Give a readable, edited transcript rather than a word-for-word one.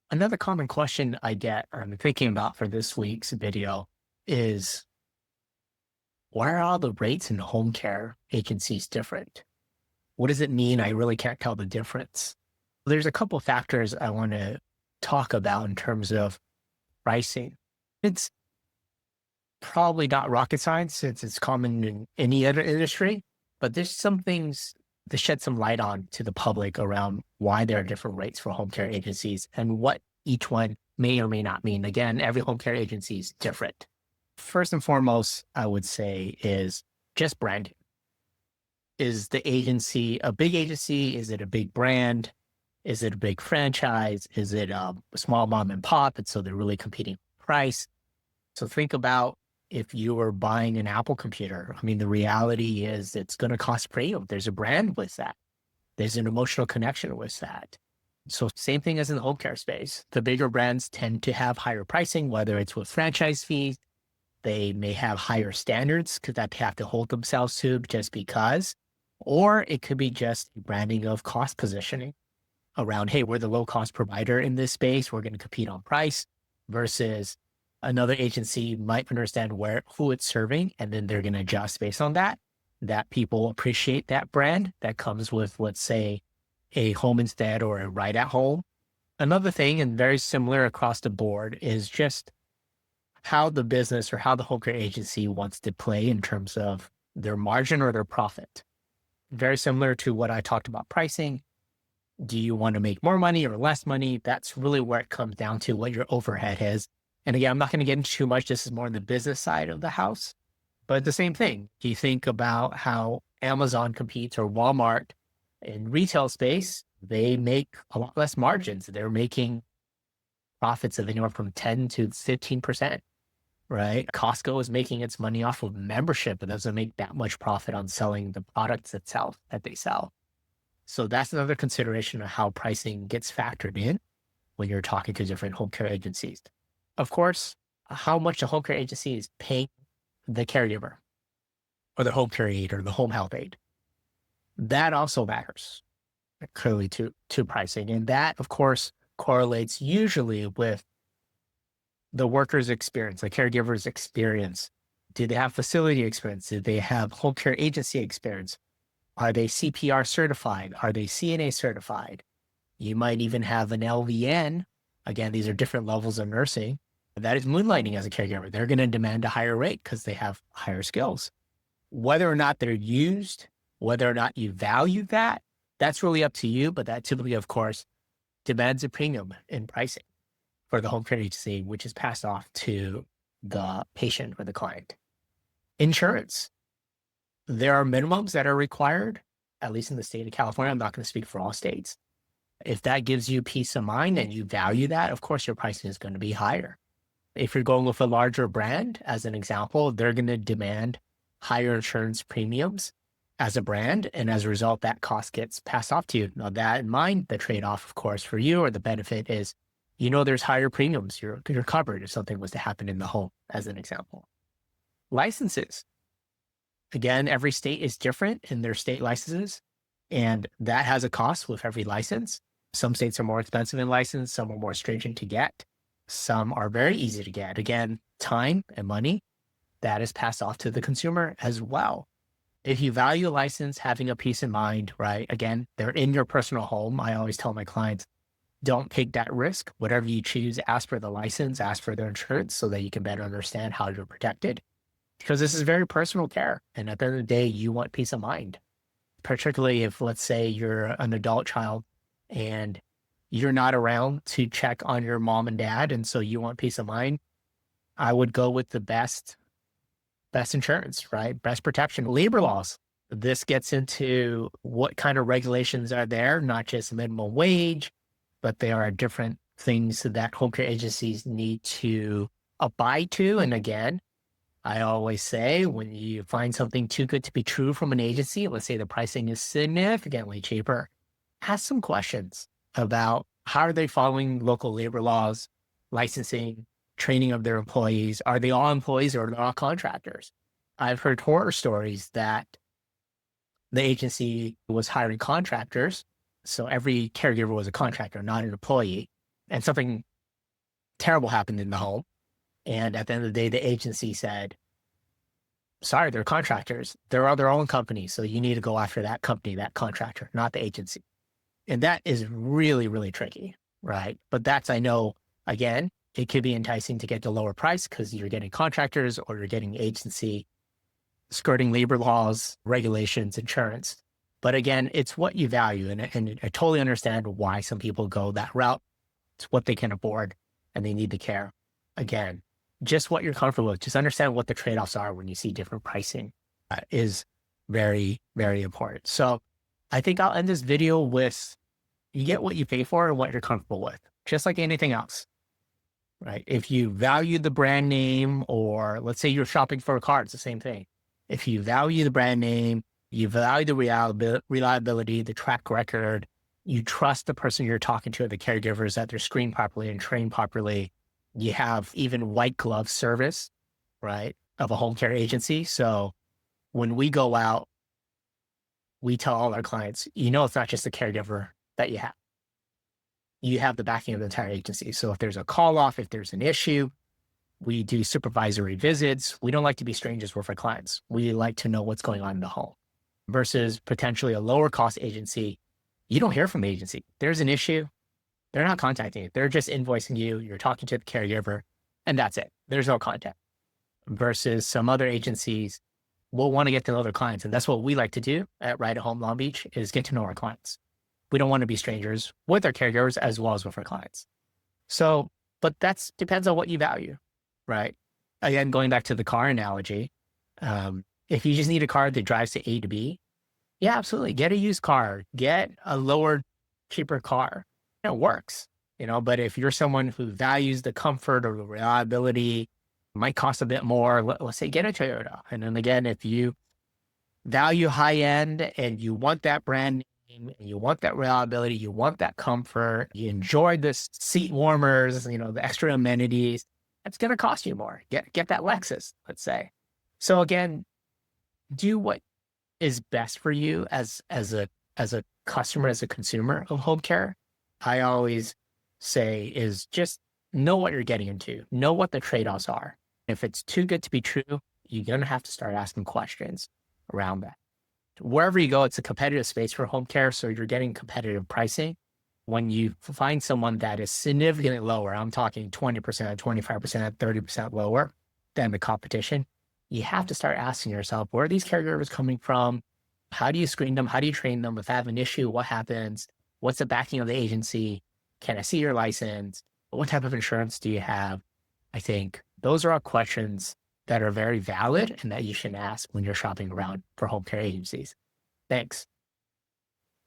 Another common question I get, or I'm thinking about for this week's video is why are all the rates in home care agencies different? What does it mean? I really can't tell the difference. There's a couple factors I want to talk about in terms of pricing. It's probably not rocket science since it's common in any other industry, but there's some things to shed some light on to the public around why there are different rates for home care agencies and what each one may or may not mean. Again, every home care agency is different. First and foremost, I would say is just branding. Is the agency a big agency? Is it a big brand? Is it a big franchise? Is it a small mom and pop? And so they're really competing for price. So think about if you were buying an Apple computer. I mean, the reality is it's going to cost premium. There's a brand with that. There's an emotional connection with that. So same thing as in the home care space. The bigger brands tend to have higher pricing, whether it's with franchise fees. They may have higher standards because that they have to hold themselves to just because, or it could be just branding of cost positioning around, hey, we're the low cost provider in this space. We're going to compete on price versus another agency might understand who it's serving, and then they're going to adjust based on that. That people appreciate that brand that comes with, let's say, a home instead or a right at home. Another thing, and very similar across the board, is just how the business or how the home care agency wants to play in terms of their margin or their profit. Very similar to what I talked about pricing. Do you want to make more money or less money? That's really where it comes down to what your overhead is. And again, I'm not going to get into too much. This is more on the business side of the house, but the same thing. Do you think about how Amazon competes or Walmart in retail space? They make a lot less margins. They're making profits of anywhere from 10 to 15%, right? Costco is making its money off of membership. It doesn't make that much profit on selling the products itself that they sell. So that's another consideration of how pricing gets factored in when you're talking to different home care agencies. Of course, how much the home care agency is paying the caregiver or the home care aide or the home health aide. That also matters clearly to pricing. And that, of course, correlates usually with the worker's experience, the caregiver's experience. Do they have facility experience? Do they have home care agency experience? Are they CPR certified? Are they CNA certified? You might even have an LVN. Again, these are different levels of nursing. That is moonlighting as a caregiver. They're going to demand a higher rate because they have higher skills. Whether or not they're used, whether or not you value that, that's really up to you. But that typically, of course, demands a premium in pricing for the home care agency, which is passed off to the patient or the client. Insurance. There are minimums that are required, at least in the state of California. I'm not going to speak for all states. If that gives you peace of mind and you value that, of course, your pricing is going to be higher. If you're going with a larger brand, as an example, they're going to demand higher insurance premiums as a brand. And as a result, that cost gets passed off to you. Now, that in mind, the trade-off, of course, for you or the benefit is, there's higher premiums. You're covered if something was to happen in the home, as an example. Licenses. Again, every state is different in their state licenses, and that has a cost with every license. Some states are more expensive in license. Some are more stringent to get. Some are very easy to get. Again, time and money, that is passed off to the consumer as well. If you value a license, having a peace of mind, right? Again, they're in your personal home. I always tell my clients, don't take that risk. Whatever you choose, ask for the license, ask for their insurance so that you can better understand how you're protected. Because this is very personal care. And at the end of the day, you want peace of mind, particularly if, let's say, you're an adult child and you're not around to check on your mom and dad. And so you want peace of mind. I would go with the best insurance, right? Best protection. Labor laws. This gets into what kind of regulations are there, not just minimum wage, but there are different things that home care agencies need to abide to. And again, I always say when you find something too good to be true from an agency, let's say the pricing is significantly cheaper, ask some questions about how are they following local labor laws, licensing, training of their employees. Are they all employees or are they all contractors? I've heard horror stories that the agency was hiring contractors. So every caregiver was a contractor, not an employee. and something terrible happened in the home. And at the end of the day, the agency said, sorry, they're contractors. They're their own company. So you need to go after that company, that contractor, not the agency. And that is really, really tricky, right? But that's, I know, again, it could be enticing to get the lower price because you're getting contractors or you're getting agency skirting labor laws, regulations, insurance. But again, it's what you value. And I totally understand why some people go that route. It's what they can afford and they need the care. Again, just what you're comfortable with. Just understand what the trade-offs are when you see different pricing is very, very important. So I think I'll end this video with you get what you pay for and what you're comfortable with, just like anything else, right? If you value the brand name, or let's say you're shopping for a car, it's the same thing. If you value the brand name, you value the reliability, the track record, you trust the person you're talking to, the caregivers, that they're screened properly and trained properly. You have even white glove service, right, of a home care agency. So when we go out, we tell all our clients, it's not just the caregiver that you have. You have the backing of the entire agency. So if there's a call off, if there's an issue, we do supervisory visits. We don't like to be strangers with our clients. We like to know what's going on in the home versus potentially a lower cost agency. You don't hear from the agency. There's an issue. They're not contacting you. They're just invoicing you. You're talking to the caregiver and that's it. There's no contact versus some other agencies will want to get to know their clients. And that's what we like to do at Ride at Home Long Beach is get to know our clients. We don't want to be strangers with our caregivers as well as with our clients. So, but that's depends on what you value, right? Again, going back to the car analogy, if you just need a car that drives to A to B, yeah, absolutely. Get a used car, get a lower, cheaper car. It works, but if you're someone who values the comfort or the reliability, might cost a bit more, let's say get a Toyota. And then again, if you value high end and you want that brand name, and you want that reliability, you want that comfort, you enjoy the seat warmers, the extra amenities, it's going to cost you more. Get that Lexus, let's say. So again, do what is best for you as a customer, as a consumer of home care. I always say is just know what you're getting into, know what the trade-offs are. If it's too good to be true, you're going to have to start asking questions around that. Wherever you go, it's a competitive space for home care. So you're getting competitive pricing. When you find someone that is significantly lower, I'm talking 20%, 25%, 30% lower than the competition, you have to start asking yourself, where are these caregivers coming from? How do you screen them? How do you train them? If I have an issue, what happens? What's the backing of the agency? Can I see your license? What type of insurance do you have? I think those are all questions that are very valid and that you should ask when you're shopping around for home care agencies. Thanks.